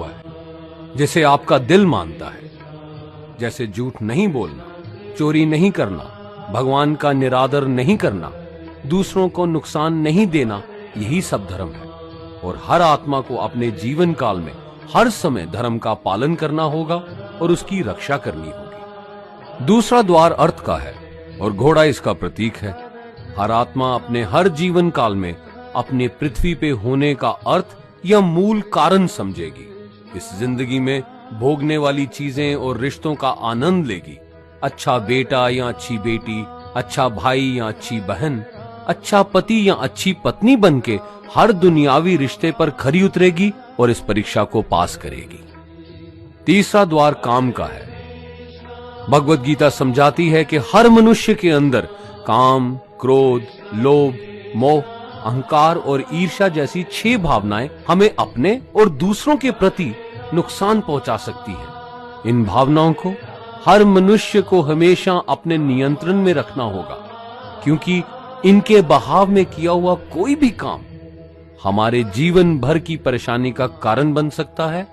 हुआ है जिसे आपका दिल मानता है, जैसे झूठ नहीं बोलना, चोरी नहीं करना, भगवान का निरादर नहीं करना, दूसरों को नुकसान नहीं देना, यही सब धर्म है। और हर आत्मा को अपने जीवन काल में हर समय धर्म का पालन करना होगा और उसकी रक्षा करनी होगी। दूसरा द्वार अर्थ का है और घोड़ा इसका प्रतीक है। हर आत्मा अपने हर जीवन काल में अपने पृथ्वी पे होने का अर्थ या मूल कारण समझेगी। इस जिंदगी में भोगने वाली चीजें और रिश्तों का आनंद लेगी। अच्छा बेटा या अच्छी बेटी, अच्छा भाई या अच्छी बहन, अच्छा पति या अच्छी पत्नी बनके हर दुनियावी रिश्ते पर खरी उतरेगी और इस परीक्षा को पास करेगी। तीसरा द्वार काम का है। भगवत गीता समझाती है कि हर मनुष्य के अंदर काम, क्रोध, लोभ, मोह, अहंकार और ईर्ष्या जैसी 6 भावनाएं हमें अपने और दूसरों के प्रति नुकसान पहुंचा सकती हैं। इन भावनाओं को हर मनुष्य को हमेशा अपने नियंत्रण में रखना होगा, क्योंकि इनके बहाव में किया हुआ कोई भी काम हमारे जीवन भर की परेशानी का कारण बन सकता है।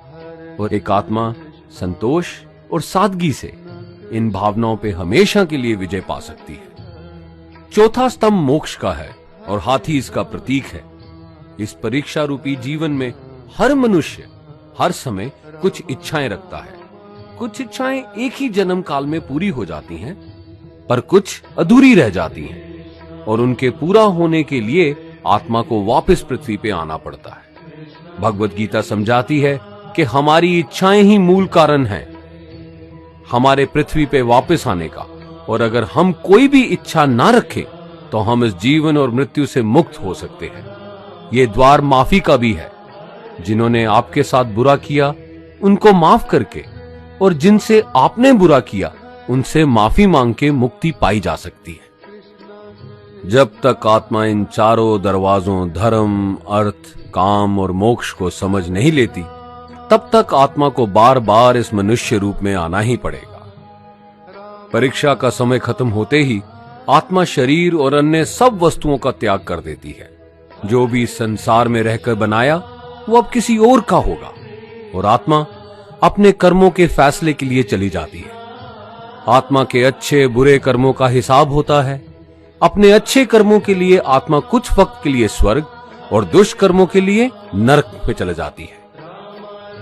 और एक आत्मा संतोष और सादगी से इन भावनाओं पे हमेशा के लिए विजय पा सकती है। चौथा स्तंभ मोक्ष का है और हाथी इसका प्रतीक है। इस परीक्षा रूपी जीवन में हर मनुष्य हर समय कुछ इच्छाएं रखता है। कुछ इच्छाएं एक ही जन्म काल में पूरी हो जाती हैं, पर कुछ अधूरी रह जाती हैं और उनके पूरा होने के लिए आत्मा को वापस पृथ्वी पे आना पड़ता है। भगवत गीता समझाती है कि हमारी इच्छाएं ही मूल कारण हैं हमारे पृथ्वी पे वापस आने का, और अगर हम कोई भी इच्छा ना रखें तो हम इस जीवन और मृत्यु से मुक्त हो सकते हैं। ये द्वार माफी का भी है। जिन्होंने आपके साथ बुरा किया उनको माफ करके और जिनसे आपने बुरा किया उनसे माफी मांग के मुक्ति पाई जा सकती है। जब तक आत्मा इन चारों दरवाजों धर्म, अर्थ, काम और मोक्ष को समझ नहीं लेती, तब तक आत्मा को बार बार इस मनुष्य रूप में आना ही पड़ेगा। परीक्षा का समय खत्म होते ही आत्मा शरीर और अन्य सब वस्तुओं का त्याग कर देती है। जो भी संसार में रहकर बनाया वो अब किसी और का होगा और आत्मा अपने कर्मों के फैसले के लिए चली जाती है। आत्मा के अच्छे बुरे कर्मों का हिसाब होता है। अपने अच्छे कर्मों के लिए आत्मा कुछ वक्त के लिए स्वर्ग और दुष्कर्मों के लिए नरक में चले जाती है।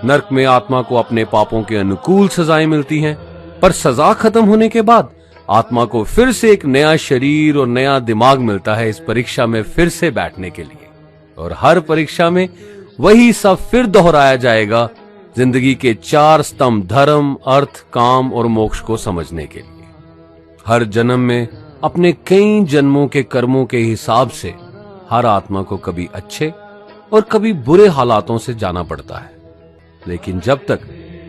नरक में आत्मा को अपने पापों के अनुकूल सजाएं मिलती हैं, पर सजा खत्म होने के बाद आत्मा को फिर से एक नया शरीर और नया दिमाग मिलता है इस परीक्षा में फिर से बैठने के लिए। और हर परीक्षा में वही सब फिर दोहराया जाएगा, जिंदगी के 4 स्तंभ धर्म, अर्थ, काम और मोक्ष को समझने के लिए। हर जन्म में अपने कई जन्मों के कर्मों के हिसाब से हर आत्मा को कभी अच्छे और कभी बुरे हालातों से जाना पड़ता है। लेकिन जब तक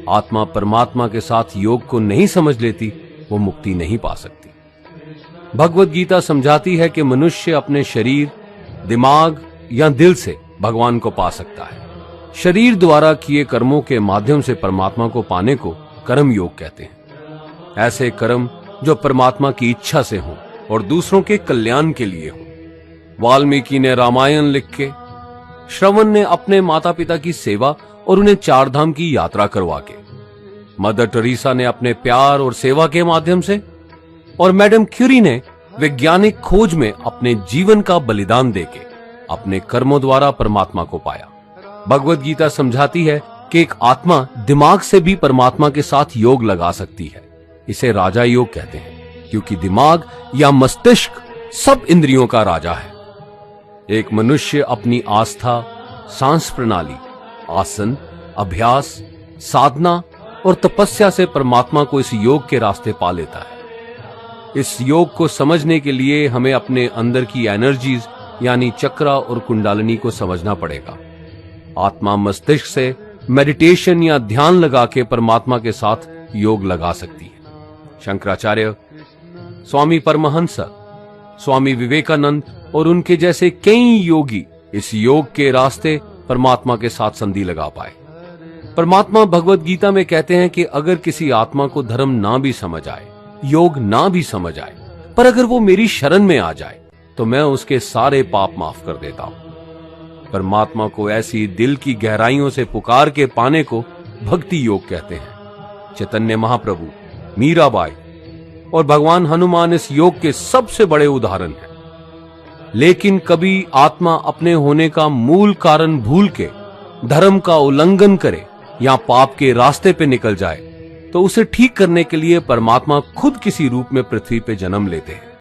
आत्मा परमात्मा के साथ योग को नहीं समझ लेती, वो मुक्ति नहीं पा सकती। भगवत गीता समझाती है कि मनुष्य अपने शरीर, दिमाग या दिल से भगवान को पा सकता है। शरीर द्वारा किए कर्मों के माध्यम से परमात्मा को पाने को कर्म योग कहते हैं। ऐसे कर्म जो परमात्मा की इच्छा से हों और दूसरों के कल्याण के लिए हों। वाल्मीकि ने रामायण लिख के, श्रवण ने अपने माता पिता की सेवा और उन्हें 4 धाम की यात्रा करवा के, मदर टेरेसा ने अपने प्यार और सेवा के माध्यम से, और मैडम क्यूरी ने वैज्ञानिक खोज में अपने जीवन का बलिदान देके अपने कर्मों द्वारा परमात्मा को पाया। भगवत गीता समझाती है कि एक आत्मा दिमाग से भी परमात्मा के साथ योग लगा सकती है। इसे राजा योग कहते हैं, क्योंकि दिमाग या मस्तिष्क सब इंद्रियों का राजा है। एक मनुष्य अपनी आस्था, सांस प्रणाली, आसन, अभ्यास, साधना और तपस्या से परमात्मा को इस योग के रास्ते पा लेता है। इस योग को समझने के लिए हमें अपने अंदर की एनर्जीज यानी चक्रा और कुंडलिनी को समझना पड़ेगा। आत्मा मस्तिष्क से मेडिटेशन या ध्यान लगा के परमात्मा के साथ योग लगा सकती है। शंकराचार्य, स्वामी परमहंस, स्वामी विवेकानंद और उनके जैसे कई योगी इस योग के रास्ते परमात्मा के साथ संधि लगा पाए। परमात्मा भगवत गीता में कहते हैं कि अगर किसी आत्मा को धर्म ना भी समझ आए, योग ना भी समझ आए, पर अगर वो मेरी शरण में आ जाए तो मैं उसके सारे पाप माफ कर देता हूं। परमात्मा को ऐसी दिल की गहराइयों से पुकार के पाने को भक्ति योग कहते हैं। चैतन्य महाप्रभु, मीराबाई और भगवान हनुमान इस योग के सबसे बड़े उदाहरण हैं। लेकिन कभी आत्मा अपने होने का मूल कारण भूल के धर्म का उल्लंघन करे या पाप के रास्ते पे निकल जाए तो उसे ठीक करने के लिए परमात्मा खुद किसी रूप में पृथ्वी पे जन्म लेते हैं।